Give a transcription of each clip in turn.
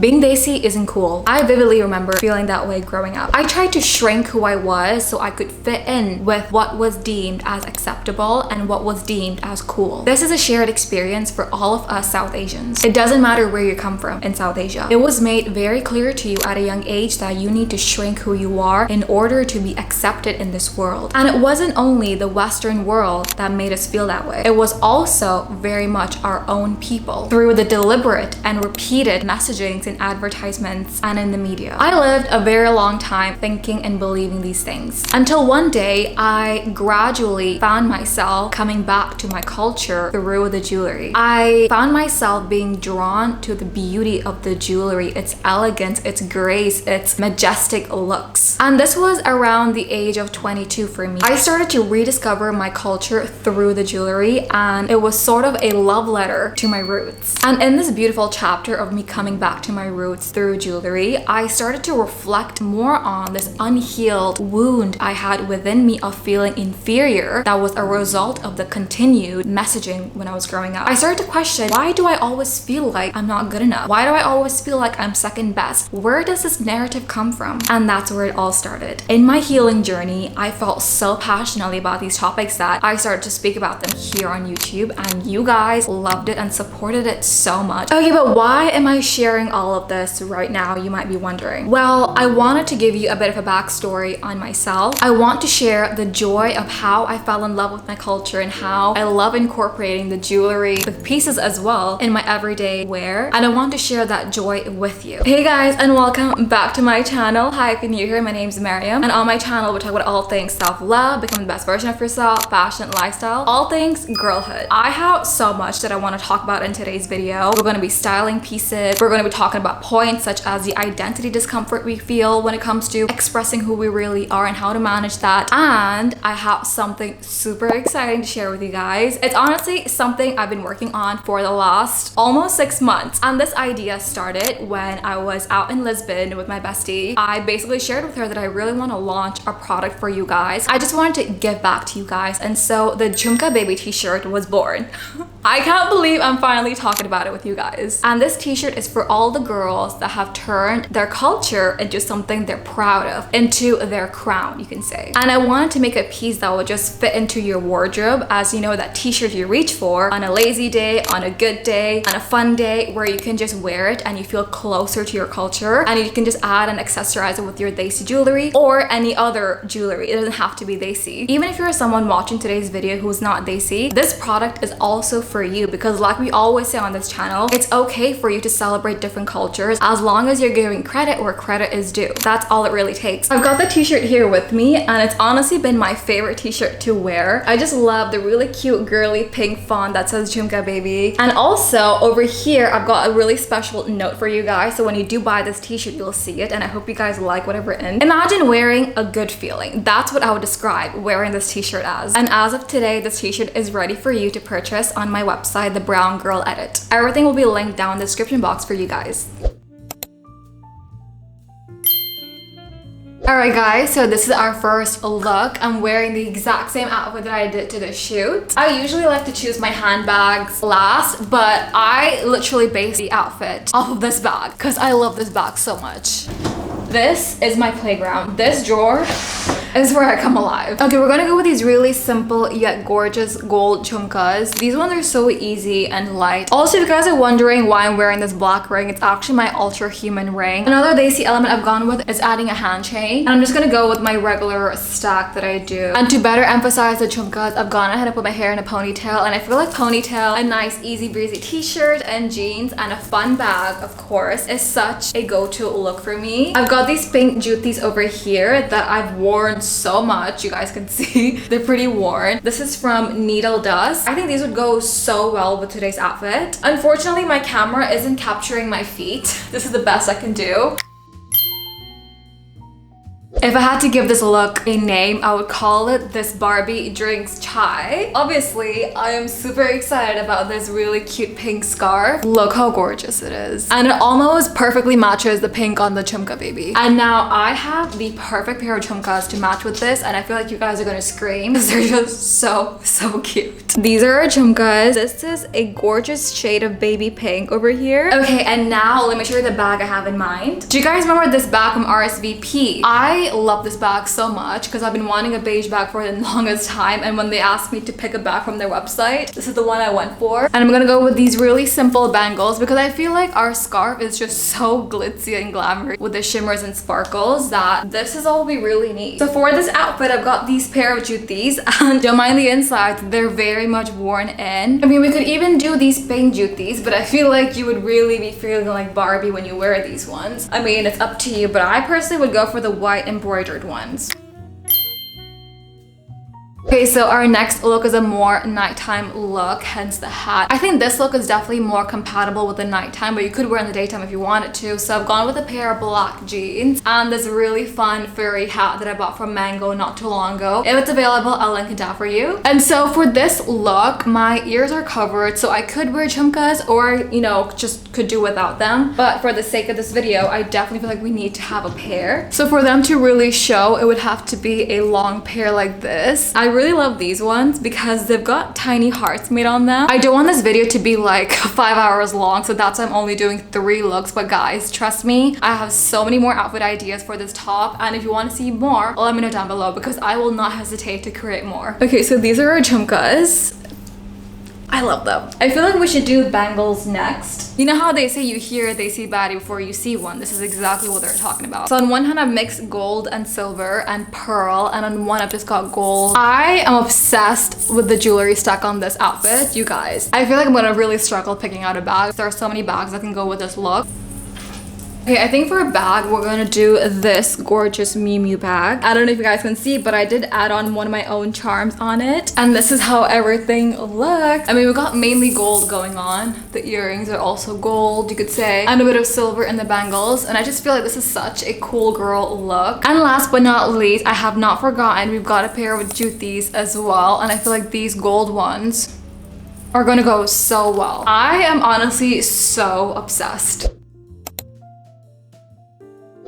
Being Desi isn't cool. I vividly remember feeling that way growing up. I tried to shrink who I was so I could fit in with what was deemed as acceptable and what was deemed as cool. This is a shared experience for all of us South Asians. It doesn't matter where you come from in South Asia. It was made very clear to you at a young age that you need to shrink who you are in order to be accepted in this world. And it wasn't only the Western world that made us feel that way. It was also very much our own people through the deliberate and repeated messaging in advertisements and in the media. I lived a very long time thinking and believing these things until one day I gradually found myself coming back to my culture through the jewelry. I found myself being drawn to the beauty of the jewelry, its elegance, its grace, its majestic looks. And this was around the age of 22 for me. I started to rediscover my culture through the jewelry, and it was sort of a love letter to my roots. And in this beautiful chapter of me coming back to my roots through jewelry, I started to reflect more on this unhealed wound I had within me of feeling inferior that was a result of the continued messaging when I was growing up. I started to question, why do I always feel like I'm not good enough? Why do I always feel like I'm second best? Where does this narrative come from? And that's where it all started. In my healing journey, I felt so passionately about these topics that I started to speak about them here on YouTube, and you guys loved it and supported it so much. Okay, but why am I sharing all of this right now, you might be wondering? Well, I wanted to give you a bit of a backstory on myself. I want to share the joy of how I fell in love with my culture and how I love incorporating the jewelry with pieces as well in my everyday wear, and I want to share that joy with you. Hey guys, and welcome back to my channel. Hi, if you're new here, my name is Maryam, and on my channel we talk about all things self-love, becoming the best version of yourself, fashion, lifestyle, all things girlhood. I have so much that I want to talk about in today's video. We're going to be styling pieces, we're going to be talking about points such as the identity discomfort we feel when it comes to expressing who we really are and how to manage that, and I have something super exciting to share with you guys. It's honestly something I've been working on for the last almost 6 months, and this idea started when I was out in Lisbon with my bestie. I basically shared with her that I really want to launch a product for you guys. I just wanted to give back to you guys, and so the Jhumka Baby t-shirt was born. I can't believe I'm finally talking about it with you guys. And this t-shirt is for all the girls that have turned their culture into something they're proud of, into their crown, you can say. And I wanted to make a piece that would just fit into your wardrobe, as you know, that t-shirt you reach for on a lazy day, on a good day, on a fun day, where you can just wear it and you feel closer to your culture, and you can just add and accessorize it with your Desi jewelry or any other jewelry. It doesn't have to be Desi. Even if you're someone watching today's video who's not Desi, this product is also for you, because like we always say on this channel, it's okay for you to celebrate different cultures as long as you're giving credit where credit is due. That's all it really takes. I've got the t-shirt here with me, and it's honestly been my favorite t-shirt to wear. I just love the really cute girly pink font that says Jhumka Baby. And also over here, I've got a really special note for you guys, so when you do buy this t-shirt, you'll see it, and I hope you guys like whatever in. Imagine wearing a good feeling. That's what I would describe wearing this t-shirt as. And as of today, this t-shirt is ready for you to purchase on my website, The Brown Girl Edit. Everything will be linked down in the description box for you guys. Alright guys, so this is our first look. I'm wearing the exact same outfit that I did to the shoot. I usually like to choose my handbags last, but I literally based the outfit off of this bag because I love this bag so much. This is my playground. This drawer is where I come alive. Okay, we're gonna go with these really simple yet gorgeous gold jhumkas. These ones are so easy and light. Also, if you guys are wondering why I'm wearing this black ring, it's actually my ultra human ring. Another Desi element I've gone with is adding a hand chain. And I'm just gonna go with my regular stack that I do. And to better emphasize the jhumkas, I've gone ahead and put my hair in a ponytail, and I feel like ponytail, a nice easy breezy t-shirt and jeans and a fun bag, of course, is such a go-to look for me. I've got these pink jutis over here that I've worn so much. You guys can see they're pretty worn. This is from Needle Dust. I think these would go so well with today's outfit. Unfortunately, my camera isn't capturing my feet. This is the best I can do. If I had to give this look a name, I would call it This Barbie Drinks Chai. Obviously, I am super excited about this really cute pink scarf. Look how gorgeous it is. And it almost perfectly matches the pink on the Jhumka Baby. And now I have the perfect pair of jhumkas to match with this, and I feel like you guys are gonna scream because they're just so cute. These are our jhumkas. This is a gorgeous shade of baby pink over here. Okay, and now let me show you the bag I have in mind. Do you guys remember this bag from RSVP? I love this bag so much because I've been wanting a beige bag for the longest time, and when they asked me to pick a bag from their website, this is the one I went for. And I'm gonna go with these really simple bangles because I feel like our scarf is just so glitzy and glamorous with the shimmers and sparkles that this is all we really need. So for this outfit, I've got these pair of jutis, and don't mind the insides, they're very much worn in. I mean, we could even do these pink jutis, but I feel like you would really be feeling like Barbie when you wear these ones. I mean, it's up to you, but I personally would go for the white embroidered ones. Okay, so our next look is a more nighttime look, hence the hat. I think this look is definitely more compatible with the nighttime, but you could wear it in the daytime if you wanted to. So I've gone with a pair of black jeans and this really fun furry hat that I bought from Mango not too long ago. If it's available, I'll link it down for you. And so for this look, my ears are covered, so I could wear jhumkas or, you know, just could do without them. But for the sake of this video, I definitely feel like we need to have a pair. So for them to really show, it would have to be a long pair like this. I really love these ones because they've got tiny hearts made on them. I don't want this video to be like 5 hours long, so that's why I'm only doing 3 looks. But guys, trust me, I have so many more outfit ideas for this top, and if you want to see more, let me know down below because I will not hesitate to create more. Okay, so these are our jhumkas. I love them. I feel like we should do bangles next. You know how they say you hear they see baddie before you see one? This is exactly what they're talking about. So on one hand, I've mixed gold and silver and pearl, and on one I've just got gold. I am obsessed with the jewelry stack on this outfit, you guys. I feel like I'm gonna really struggle picking out a bag. There are so many bags that can go with this look. Okay, I think for a bag, we're gonna do this gorgeous Miu Miu bag. I don't know if you guys can see, but I did add on one of my own charms on it. And this is how everything looks. I mean, we got mainly gold going on. The earrings are also gold, you could say. And a bit of silver in the bangles. And I just feel like this is such a cool girl look. And last but not least, I have not forgotten, we've got a pair of jutis as well. And I feel like these gold ones are gonna go so well. I am honestly so obsessed.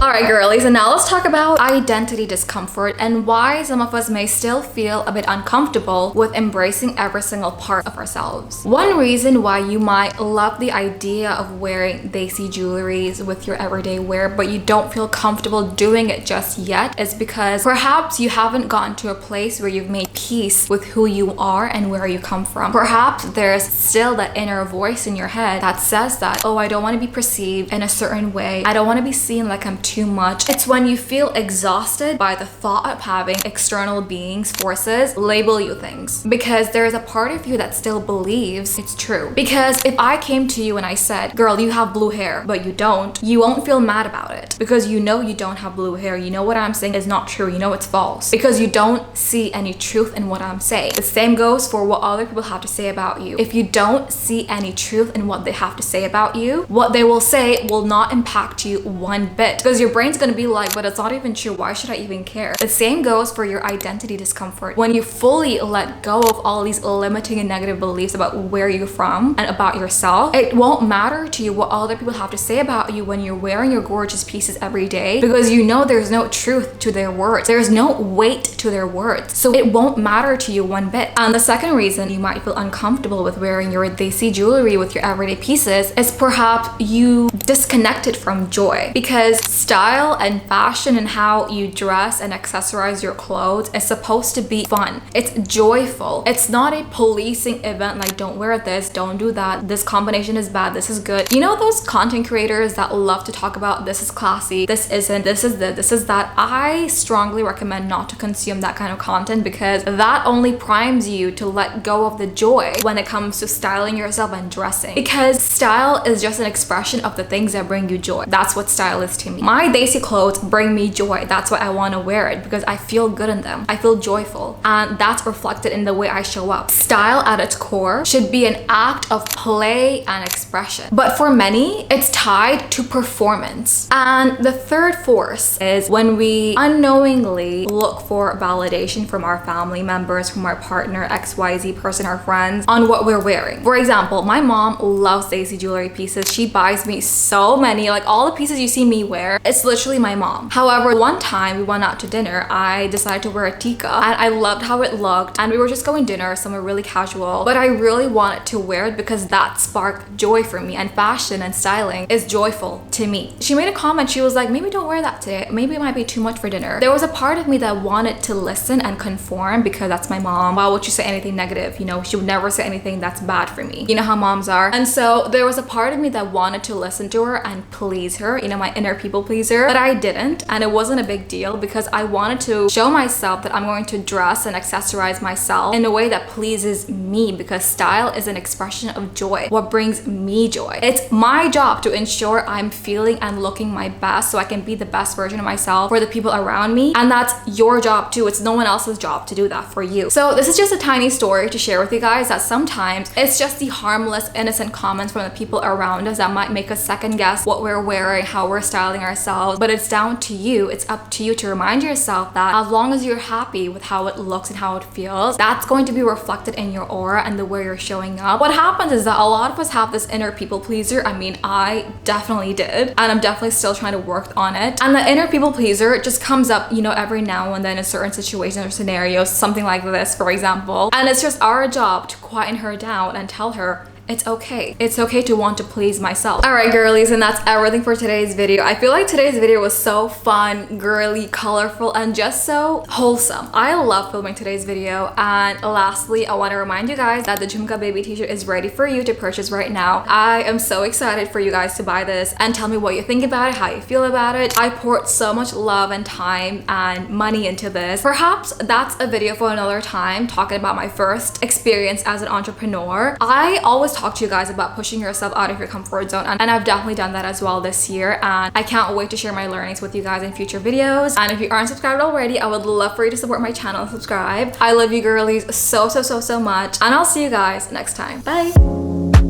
Alright girlies, and now let's talk about identity discomfort and why some of us may still feel a bit uncomfortable with embracing every single part of ourselves. One reason why you might love the idea of wearing Desi jewelries with your everyday wear, but you don't feel comfortable doing it just yet, is because perhaps you haven't gotten to a place where you've made peace with who you are and where you come from. Perhaps there's still that inner voice in your head that says that, oh, I don't want to be perceived in a certain way. I don't want to be seen like I'm too much. It's when you feel exhausted by the thought of having external beings, forces, label you things. Because there is a part of you that still believes it's true. Because if I came to you and I said, girl, you have blue hair, but you don't, you won't feel mad about it. Because you know you don't have blue hair. You know what I'm saying is not true. You know it's false. Because you don't see any truth in what I'm saying. The same goes for what other people have to say about you. If you don't see any truth in what they have to say about you, what they will say will not impact you one bit. Because your brain's gonna be like, but it's not even true. Why should I even care? The same goes for your identity discomfort. When you fully let go of all these limiting and negative beliefs about where you're from and about yourself, it won't matter to you what other people have to say about you when you're wearing your gorgeous pieces every day, because you know there's no truth to their words. There's no weight to their words. So it won't matter to you one bit. And the second reason you might feel uncomfortable with wearing your Desi jewelry with your everyday pieces is perhaps you disconnected from joy. Because style and fashion and how you dress and accessorize your clothes is supposed to be fun. It's joyful. It's not a policing event like, don't wear this, don't do that, this combination is bad, this is good. You know those content creators that love to talk about this is classy, this isn't, this is this, this is that? I strongly recommend not to consume that kind of content because that only primes you to let go of the joy when it comes to styling yourself and dressing. Because style is just an expression of the things that bring you joy. That's what style is to me. My My Desi clothes bring me joy. That's why I want to wear it, because I feel good in them. I feel joyful, and that's reflected in the way I show up. Style at its core should be an act of play and expression, but for many it's tied to performance. And the third force is when we unknowingly look for validation from our family members, from our partner, XYZ person, our friends, on what we're wearing. For example, my mom loves Desi jewelry pieces. She buys me so many, like all the pieces you see me wear, it's literally my mom. However, one time we went out to dinner, I decided to wear a tika and I loved how it looked, and we were just going dinner somewhere really casual, but I really wanted to wear it because that sparked joy for me, and fashion and styling is joyful to me. She made a comment, she was like, maybe don't wear that today, maybe it might be too much for dinner. There was a part of me that wanted to listen and conform because that's my mom. Why would you say anything negative? You know, she would never say anything that's bad for me. You know how moms are. And so there was a part of me that wanted to listen to her and please her, you know, my inner people pleaser, but I didn't, and it wasn't a big deal because I wanted to show myself that I'm going to dress and accessorize myself in a way that pleases me, because style is an expression of joy, what brings me joy. It's my job to ensure I'm feeling and looking my best so I can be the best version of myself for the people around me, and that's your job too. It's no one else's job to do that for you. So this is just a tiny story to share with you guys, that sometimes it's just the harmless, innocent comments from the people around us that might make us second guess what we're wearing, how we're styling ourselves, but it's down to you. It's up to you to remind yourself that as long as you're happy with how it looks and how it feels, that's going to be reflected in your aura and the way you're showing up. What happens is that a lot of us have this inner people pleaser. I mean, I definitely did, and I'm definitely still trying to work on it. And the inner people pleaser just comes up, you know, every now and then in certain situations or scenarios, something like this, for example. And it's just our job to quieten her down and tell her, it's okay. It's okay to want to please myself. All right, girlies, and that's everything for today's video. I feel like today's video was so fun, girly, colorful, and just so wholesome. I love filming today's video. And lastly, I want to remind you guys that the Jhumka Baby t-shirt is ready for you to purchase right now. I am so excited for you guys to buy this and tell me what you think about it, how you feel about it. I poured so much love and time and money into this. Perhaps that's a video for another time, talking about my first experience as an entrepreneur. I always talk to you guys about pushing yourself out of your comfort zone, and I've definitely done that as well this year, and I can't wait to share my learnings with you guys in future videos. And if you aren't subscribed already, I would love for you to support my channel and subscribe. I love you girlies so much, and I'll see you guys next time. Bye.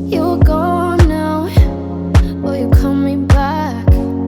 You go